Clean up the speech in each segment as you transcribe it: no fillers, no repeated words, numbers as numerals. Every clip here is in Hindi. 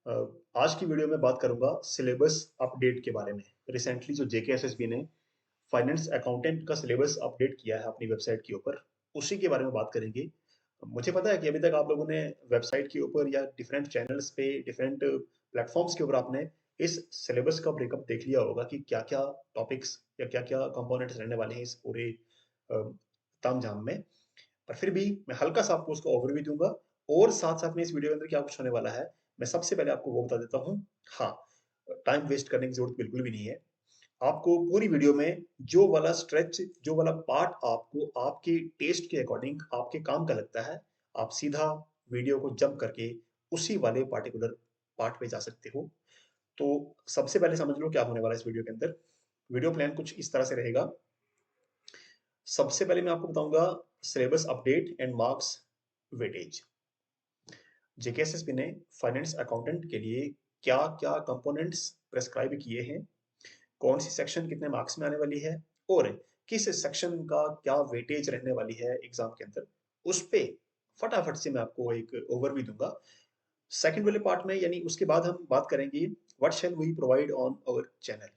अ, आज की वीडियो में बात करूंगा सिलेबस अपडेट के बारे में। रिसेंटली जो जेकेएसएसबी ने फाइनेंस अकाउंटेंट का सिलेबस अपडेट किया है अपनी वेबसाइट के ऊपर, उसी के बारे में बात करेंगे। मुझे पता है कि अभी तक आप लोगों ने वेबसाइट के ऊपर या डिफरेंट चैनल्स पे, डिफरेंट प्लेटफॉर्म्स के ऊपर आपने इस सिलेबस का ब्रेकअप देख लिया होगा कि क्या-क्या टॉपिक्स या क्या-क्या कंपोनेंट्स रहने वाले हैं इस पूरे तामझाम में। पर फिर भी मैं हल्का-सा आपको उसका ओवरव्यू दूँगा और साथ-साथ में इस वीडियो के अंदर क्या कुछ होने वाला है, मैं सबसे पहले आपको वो बता देता हूँ। हाँ, टाइम वेस्ट करने की ज़रूरत बिल्कुल भी नहीं है। आपको पूरी वीडियो में जो वाला स्ट्रेच, जो वाला पार्ट आपको आपके टेस्ट के अकॉर्डिंग, आपके काम का लगता है, आप सीधा वीडियो को जंप करके उसी वाले पार्टिकुलर पार्ट पे जा सकते हो। तो सबसे पहले समझ लो क्या होने वाला है इस वीडियो के अंदर। वीडियो प्लान कुछ इस तरह से रहेगा। सबसे पहले मैं आपको बताऊँगा syllabus update and marks weightage. JKSSB ने फाइनेंस अकाउंटेंट के लिए क्या-क्या कंपोनेंट्स प्रिस्क्राइब किए हैं, कौन सी सेक्शन कितने मार्क्स में आने वाली है और किस सेक्शन का क्या वेटेज रहने वाली है एग्जाम के अंदर, उस पे फटाफट से मैं आपको एक ओवरव्यू दूंगा। सेकंड वाले पार्ट में यानी उसके बाद हम बात करेंगे what shall we provide on our channel.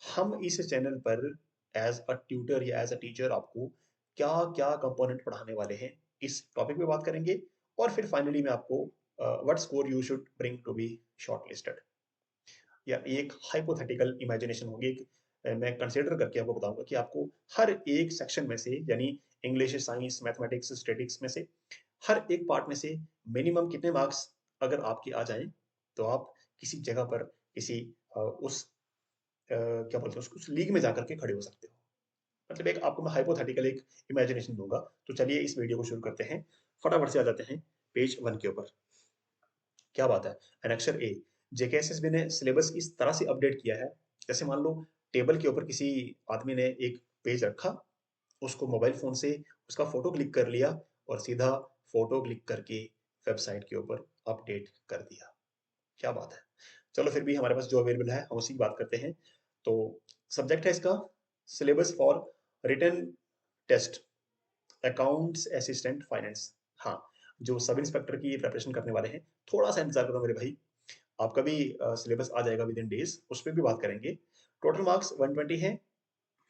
हम इस चैनल पर एज अ ट्यूटर या एज अ टीचर आपको क्या-क्या कंपोनेंट पढ़ाने वाले हैं, इस टॉपिक पे बात करेंगे। और फिर फाइनली मैं आपको what score you should bring to be shortlisted, या एक हाइपोथेटिकल इमेजिनेशन होगी। एक मैं कंसीडर करके आपको बताऊंगा कि आपको हर एक सेक्शन में से यानी इंग्लिश, साइंस, मैथमेटिक्स, स्टैटिक्स में से हर एक पार्ट में से मिनिमम कितने मार्क्स अगर आपके आ जाएं, तो आप किसी जगह पर किसी उस क्या बोलते हैं उसको, उस लीग में जाकर के खड़े हो सकते हो। मतलब एक आपको मैं हाइपोथेटिकल एक इमेजिनेशन दूंगा। तो चलिए इस वीडियो को शुरू करते हैं। फटाफट से आ जाते हैं पेज 1 के ऊपर। क्या बात है। एनेक्सर ए, जेकेएसएसबी ने सिलेबस इस तरह से अपडेट किया है, जैसे मान लो टेबल के ऊपर किसी आदमी ने एक पेज रखा, उसको मोबाइल फोन से उसका फोटो क्लिक कर लिया और सीधा फोटो क्लिक करके वेबसाइट के ऊपर अपडेट कर दिया। क्या बात है। चलो फिर भी हमारे पास जो अवेलेबल है हम उसी की बात करते हैं। तो सब्जेक्ट है इसका syllabus for written test accounts assistant finance. हाँ, जो सब इंस्पेक्टर की प्रिपरेशन करने वाले हैं, थोड़ा सा इंतजार करो मेरे भाई। आपका भी सिलेबस आ जाएगा विद इन डेज, उस पर भी बात करेंगे। टोटल मार्क्स 120 है,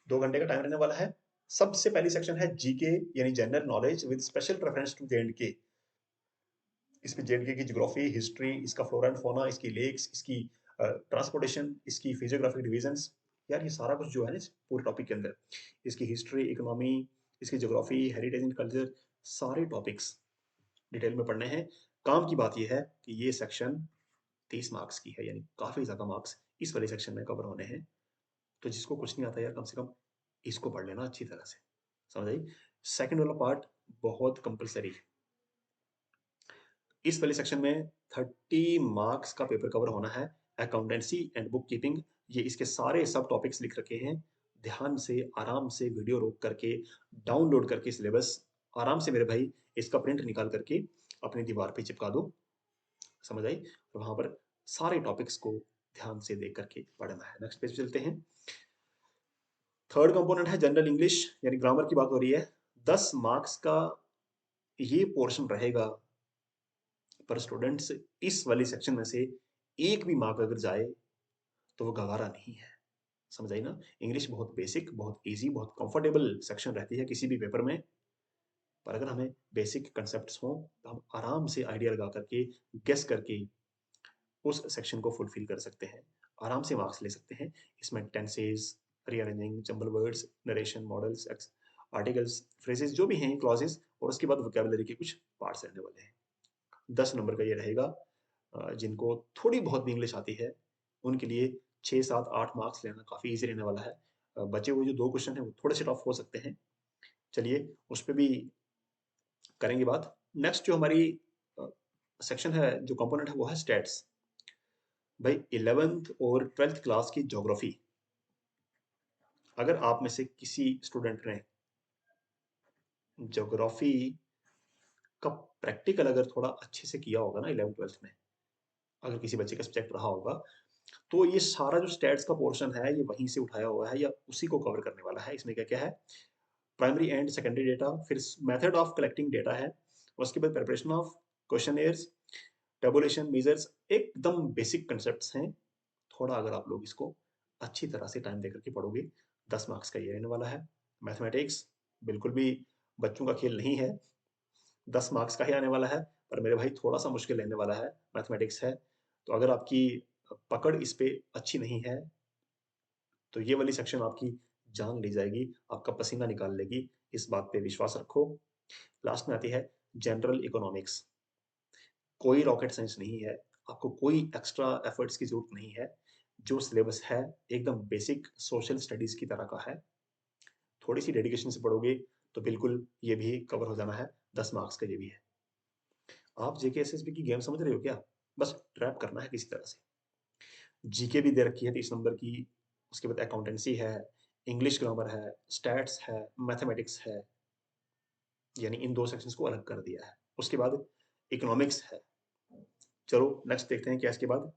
2 घंटे का टाइम रहने वाला है। सबसे पहली सेक्शन है जीके यानी general knowledge with special reference to J and K. इसमें जेएनके की ज्योग्राफी, हिस्ट्री, इसका फ्लोरा एंड फौना, इसकी लेक्स, इसकी ट्रांसपोर्टेशन, इसकी फिजियोग्राफिक डिविजन्स। यार ये सारा कुछ जो है ना इस पूरे टॉपिक के अंदर, इसकी हिस्ट्री, इकोनॉमी, इसकी ज्योग्राफी, हेरिटेज एंड कल्चर, सारे टॉपिक्स डिटेल में पढ़ने हैं। काम की बात यह है कि ये सेक्शन 30 मार्क्स की है, यानी काफी ज्यादा मार्क्स इस वाले सेक्शन में कवर होने हैं। तो जिसको कुछ नहीं आता यार, कम से कम इसको पढ़ लेना अच्छी तरह से। समझ आई। सेकंड वाला पार्ट बहुत कंपलसरी है। इस वाले सेक्शन में 30 मार्क्स का पेपर कवर होना है। अकाउंटेंसी एंड बुक कीपिंग, ये इसके सारे सब टॉपिक्स लिख रखे हैं। ध्यान से आराम से वीडियो रोक करके डाउनलोड करके सिलेबस आराम से मेरे भाई इसका प्रिंट निकाल करके अपनी दीवार पे चिपका दो। समझ आई। और वहां पर सारे टॉपिक्स को ध्यान से देख करके पढ़ना है। नेक्स्ट पेज पे चलते हैं। थर्ड कंपोनेंट है जनरल इंग्लिश, यानी ग्रामर की बात हो रही है। 10 मार्क्स का ये पोर्शन रहेगा, पर स्टूडेंट्स इस वाली सेक्शन में से एक भी मार्क अगर जाए तो वो गवारा नहीं है। समझ आई ना। इंग्लिश बहुत बेसिक, बहुत इजी, बहुत कंफर्टेबल सेक्शन रहती है किसी भी पेपर में। पर अगर हमें बेसिक कंसेप्ट्स हों तो हम आराम से आइडिया लगा करके, गेस करके उस सेक्शन को फुलफिल कर सकते हैं, आराम से मार्क्स ले सकते हैं। इसमें tenses, rearranging, jumble words, narration, models, articles, phrases जो भी हैं, क्लॉजेस, और उसके बाद वोकैबुलरी के कुछ पार्ट्स रहने वाले हैं। 10 नंबर का ये रहेगा। जिनको थोड़ी बहुत भी इंग्लिश आती है उनके लिए 6, 7, 8 मार्क्स लेना काफ़ी ईज़ी रहने वाला है। बचे हुए जो 2 क्वेश्चन हैं वो थोड़े से टफ हो सकते हैं। चलिए उस पे भी करेंगे बात। नेक्स्ट जो हमारी सेक्शन है, जो कंपोनेंट है वो है स्टैट्स। भाई 11th और 12th क्लास की ज्योग्राफी, अगर आप में से किसी स्टूडेंट ने ज्योग्राफी का प्रैक्टिकल अगर थोड़ा अच्छे से किया होगा ना 11th 12th में, अगर किसी बच्चे का सब्जेक्ट रहा होगा, तो ये सारा जो स्टैट्स का पोर्शन है ये वहीं से उठाया हुआ है या उसी को कवर करने वाला है। इसमें क्या क्या है, प्राइमरी एंड सेकेंडरी डेटा, फिर मेथड ऑफ कलेक्टिंग डेटा है, उसके बाद preparation of questionnaires, tabulation, measures एकदम बेसिक कंसेप्ट्स हैं। थोड़ा अगर आप लोग इसको अच्छी तरह से टाइम देकर के पढ़ोगे, 10 मार्क्स का ये रहने वाला है। मैथमेटिक्स बिल्कुल भी बच्चों का खेल नहीं है, 10 मार्क्स का ही आने वाला है, पर मेरे भाई थोड़ा-सा मुश्किल रहने वाला है, मैथमेटिक्स है। तो अगर आपकी पकड़ इस पे अच्छी नहीं है, तो ये वाली सेक्शन आपकी जान ले जाएगी, आपका पसीना निकाल लेगी, इस बात पे विश्वास रखो। लास्ट में आती है जनरल इकोनॉमिक्स। कोई रॉकेट साइंस नहीं है, आपको कोई एक्स्ट्रा एफर्ट्स की ज़रूरत नहीं है। जो सिलेबस है, एकदम बेसिक सोशल स्टडीज़ की तरह का है। थोड़ी-सी डेडिकेशन से पढ़ोगे, तो बिल्कुल ये भी कवर हो जाना है, 10 मार्क्स का ये भी है। आप जेके एसएसबी की गेम समझ रहे हो क्या? बस ट्रैप करना है किसी तरह से। जीके भी दे रखी है 30 नंबर की, उसके बाद अकाउंटेंसी है, इंग्लिश ग्रामर है, स्टैट्स है, मैथमेटिक्स है, यानी इन 2 सेक्शंस को अलग कर दिया है। उसके बाद इकोनॉमिक्स है। चलो नेक्स्ट देखते हैं क्या है इसके बाद।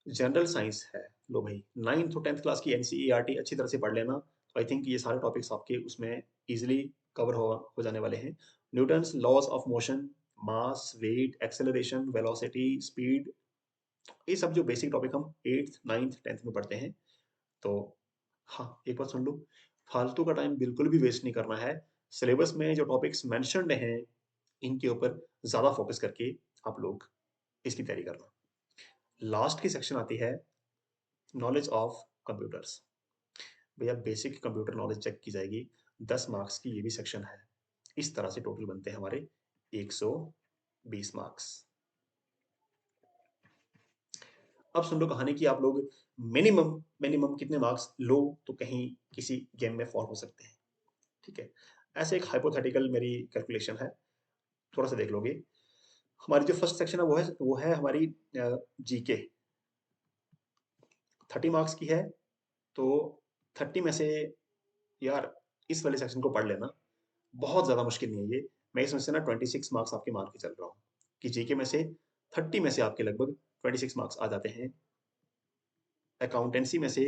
जनरल साइंस है। लो भाई 9th और 10th क्लास की एनसीईआरटी अच्छी तरह से पढ़ लेना। आई थिंक ये सारे टॉपिक्स आपके उसमें इजीली कवर हो जाने वाले हैं। Newton's laws of motion, mass, weight, acceleration, velocity, speed, ये सब जो बेसिक टॉपिक हम 8th 9th 10th में पढ़ते हैं। तो हाँ, एक बात सुन लो, फालतू का टाइम बिल्कुल भी वेस्ट नहीं करना है। सिलेबस में जो टॉपिक्स मेंशन्ड हैं, इनके ऊपर ज़्यादा फोकस करके आप लोग इसकी तैयारी करना। लास्ट की सेक्शन आती है नॉलेज ऑफ कंप्यूटर्स। भैया बेसिक कंप्यूटर नॉलेज चेक की जाएगी, 10 मार्क्स की ये भी सेक्शन है। इस तरह से टोटल बनते हैं हमारे 120 मार्क्स। अब सुन लो कहानी कि आप लोग मिनिमम मिनिमम कितने मार्क्स लो तो कहीं किसी गेम में फॉल हो सकते हैं। ठीक है, ऐसे एक हाइपोथेटिकल मेरी कैलकुलेशन है, थोड़ा सा देख लोगे। हमारी जो फर्स्ट सेक्शन है वो है हमारी जीके, 30 मार्क्स की है। तो 30 में से यार इस वाले सेक्शन को पढ़ लेना, बहुत ज़्यादा मुश्किल नहीं है ये। मैं इसमें से ना 26 मार्क्स आपके मान के चल रहा हूँ कि जीके में से 30 में से आपके लगभग 26 मार्क्स आ जाते हैं। अकाउंटेंसी में से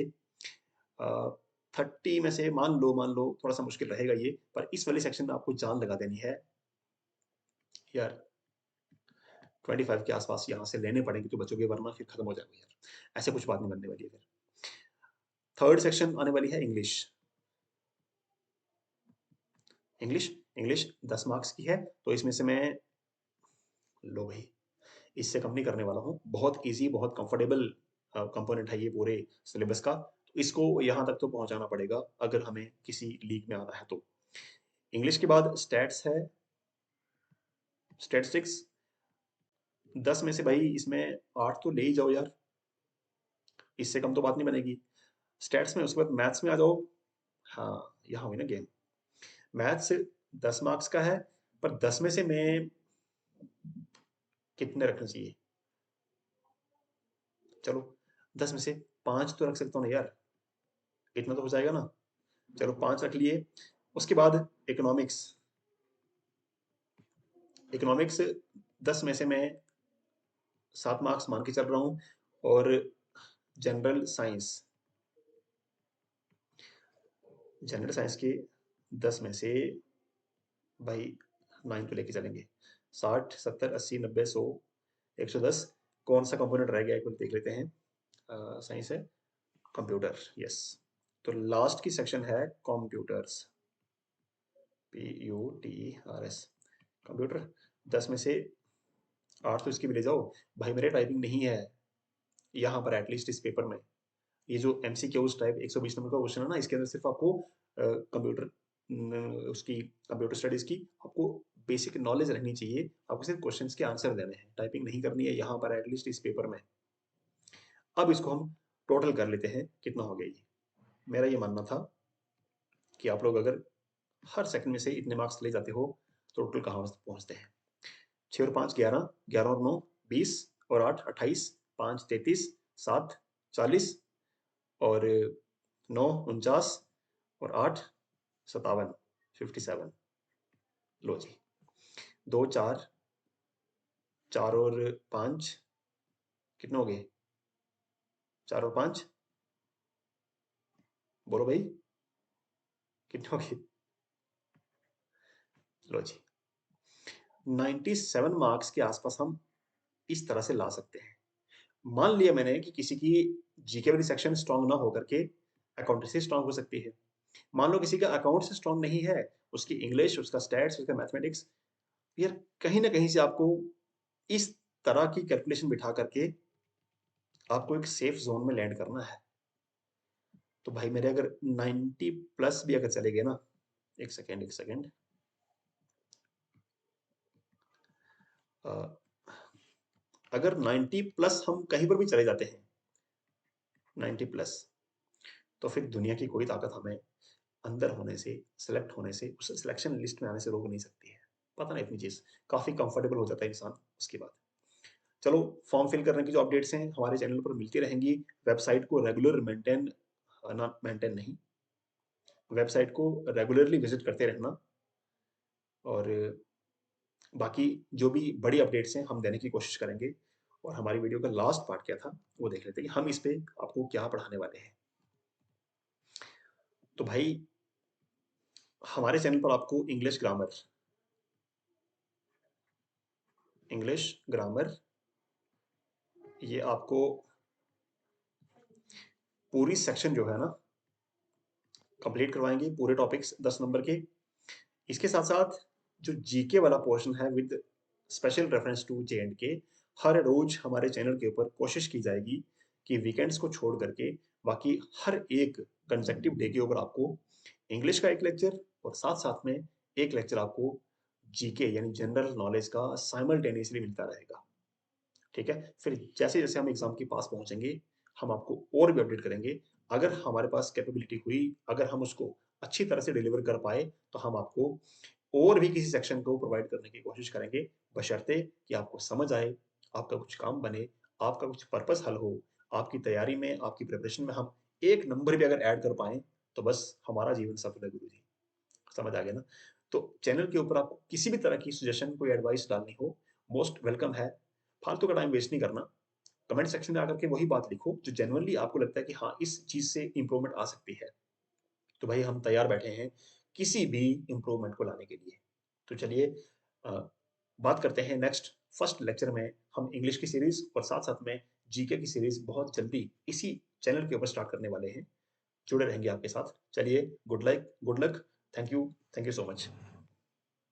30 में से मान लो थोड़ा सा मुश्किल रहेगा ये, पर इस वाली सेक्शन में आपको जान लगा देनी है यार। 25 के आसपास यहाँ से लेने पड़ेंगे तो बचोगे, वरना फिर खत्म हो जाएगा यार, ऐसे कुछ बात नहीं बनने वाली है फिर। थर्ड सेक्शन आने वाली है इंग्लिश। इंग्लिश इंग्लिश 10 मार्क्स की है, तो इसमें से मैं, लो भाई, इससे कम नहीं करने वाला हूँ। बहुत ईजी, बहुत कंफर्टेबल कंपोनेंट है ये पूरे सिलेबस का। तो इसको यहाँ तक तो पहुँचाना पड़ेगा अगर हमें किसी लीग में आना है तो। इंग्लिश के बाद स्टैट्स है, स्टैटिस्टिक्स। 10 में से भाई इसमें 8 तो ले ही जाओ यार, इससे कम तो बात नहीं बनेगी। स्टैट्स में, उसके बाद मैथ्स में आ जाओ। हाँ, यहाँ हुई ना गेम। मैथ्स 10 मार्क्स का है, पर 10 में से मैं कितने रखने चाहिए? चलो 10 में से 5 तो रख सकता हूँ ना यार, इतना तो हो जाएगा ना। चलो 5 रख लिए। उसके बाद इकोनॉमिक्स। इकोनॉमिक्स 10 में से मैं 7 मार्क्स मान के चल रहा हूँ। और जनरल साइंस, जनरल साइंस के 10 में से भाई 9 तो लेके चलेंगे। 60 70 80 90 100 110। कौन सा कंपोनेंट रह गया एक बार देख लेते हैं। साइंस है, कंप्यूटर, यस। तो लास्ट की सेक्शन है कंप्यूटर्स, PUTERS, कंप्यूटर। 10 में से 8 तो इसकी भी ले जाओ। भाई मेरे टाइपिंग नहीं है यहाँ पर, एटलीस्ट इस पेपर में। ये जो एमसीक्यूज टाइप 120 नंबर का क्वेश्चन है ना, इसके अंदर सिर्फ आपको कंप्यूटर उसकी कंप्यूटर स्टडीज की आपको बेसिक नॉलेज रहनी चाहिए। आपको सिर्फ क्वेश्चंस के आंसर देने हैं, टाइपिंग नहीं करनी है यहाँ पर, एटलीस्ट इस पेपर में। अब इसको हम टोटल कर लेते हैं कितना हो गया ये। मेरा ये मानना था कि आप लोग अगर हर सेकंड में से इतने मार्क्स ले जाते हो, तो टोटल कहाँ पहुँचते हैं? 6 और 5 11, 11 और 9 20, और 8 28, 5 33, 7 40, और 9 49, और 8 57, 57। लो जी, 2 4, 4 और 5 कितने हो गए? 4 और 5 बोलो भाई, कितने हो गए? लो जी, 97 मार्क्स के आसपास हम इस तरह से ला सकते हैं। मान लिया मैंने कि किसी की जीके वाली सेक्शन स्ट्रॉन्ग ना होकर के अकाउंटेंसी स्ट्रॉन्ग हो सकती है। मान लो किसी का अकाउंट्स स्ट्रॉन्ग नहीं है, उसकी इंग्लिश, उसका स्टैट्स, उसका मैथमेटिक्स, यार कहीं न कहीं से आपको इस तरह की कैलकुलेशन बिठा करके आपको एक सेफ ज़ोन में लैंड करना है। तो भाई मेरे अगर 90 प्लस भी अगर चले गए ना, 1 सेकंड अ, अगर 90 प्लस हम कहीं पर भी चले जाते हैं, 90 प्लस, तो फिर दुनिया की कोई ताकत हमें अंदर होने से, सेलेक्ट होने से, उस सिलेक्शन लिस्ट में आने से रोक नहीं सकती है। पता नहीं इतनी चीज़, काफ़ी कंफर्टेबल हो जाता है इंसान उसके बाद। चलो, फॉर्म फिल करने की जो अपडेट्स हैं हमारे चैनल पर मिलती रहेंगी। वेबसाइट को रेगुलर मेंटेन ना मेंटेन नहीं, वेबसाइट को रेगुलरली विज़िट करते रहना और बाकी जो भी बड़ी अपडेट्स हैं हम देने की कोशिश करेंगे। और हमारी वीडियो का लास्ट पार्ट क्या था, वो देख लेते हैं कि हम इस पे आपको क्या पढ़ाने वाले हैं। तो भाई हमारे चैनल पर आपको इंग्लिश ग्रामर ये आपको पूरी सेक्शन जो है ना कंप्लीट करवाएँगे, पूरे टॉपिक्स 10 नंबर के। इसके साथ-साथ जो जीके वाला पोर्शन है विद स्पेशल रेफरेंस टू जे-एंड-के, हर रोज़ हमारे चैनल के ऊपर कोशिश की जाएगी कि वीकेंड्स को छोड़ करके बाकी हर एक कंसेक्टिव डे के ऊपर आपको इंग्लिश का एक लेक्चर और साथ-साथ में एक लेक्चर आपको जीके यानी जनरल नॉलेज का साइमल्टेनियसली मिलता रहेगा। ठीक है? फिर जैसे-जैसे हम एग्ज़ाम के पास पहुँचेंगे, हम आपको और भी अपडेट करेंगे। अगर हमारे पास कैपेबिलिटी हुई, अगर हम उसको अच्छी तरह से डिलीवर कर पाए, तो हम आपको और भी किसी सेक्शन को प्रोवाइड करने की कोशिश करेंगे, बशर्ते कि आपको समझ आए, आपका कुछ काम बने, आपका कुछ पर्पस हल हो, आपकी तैयारी में, आपकी प्रिपरेशन में हम 1 नंबर भी अगर ऐड कर पाएँ, तो बस हमारा जीवन सफल है गुरुजी। समझ आ गया ना? तो चैनल के ऊपर आपको किसी भी तरह की सजेशन, कोई एडवाइस डालनी हो, मोस्ट वेलकम है। फालतू का टाइम वेस्ट नहीं करना। कमेंट सेक्शन में आकर के वही बात लिखो जो जेनुइनली आपको लगता है कि हाँ, इस चीज़ से इम्प्रूवमेंट आ सकती है। तो भाई हम तैयार बैठे हैं किसी भी इम्प्रूवमेंट को लाने के लिए। तो चलिए अ, बात करते हैं नेक्स्ट फर्स्ट लेक्चर में हम इंग्लिश की सीरीज़ और साथ-साथ में जीके की सीरीज़ बहुत जल्दी इसी चैनल के ऊपर स्टार्ट करने वाले हैं। जुड़े रहेंगे आपके साथ। चलिए good luck, thank you so much.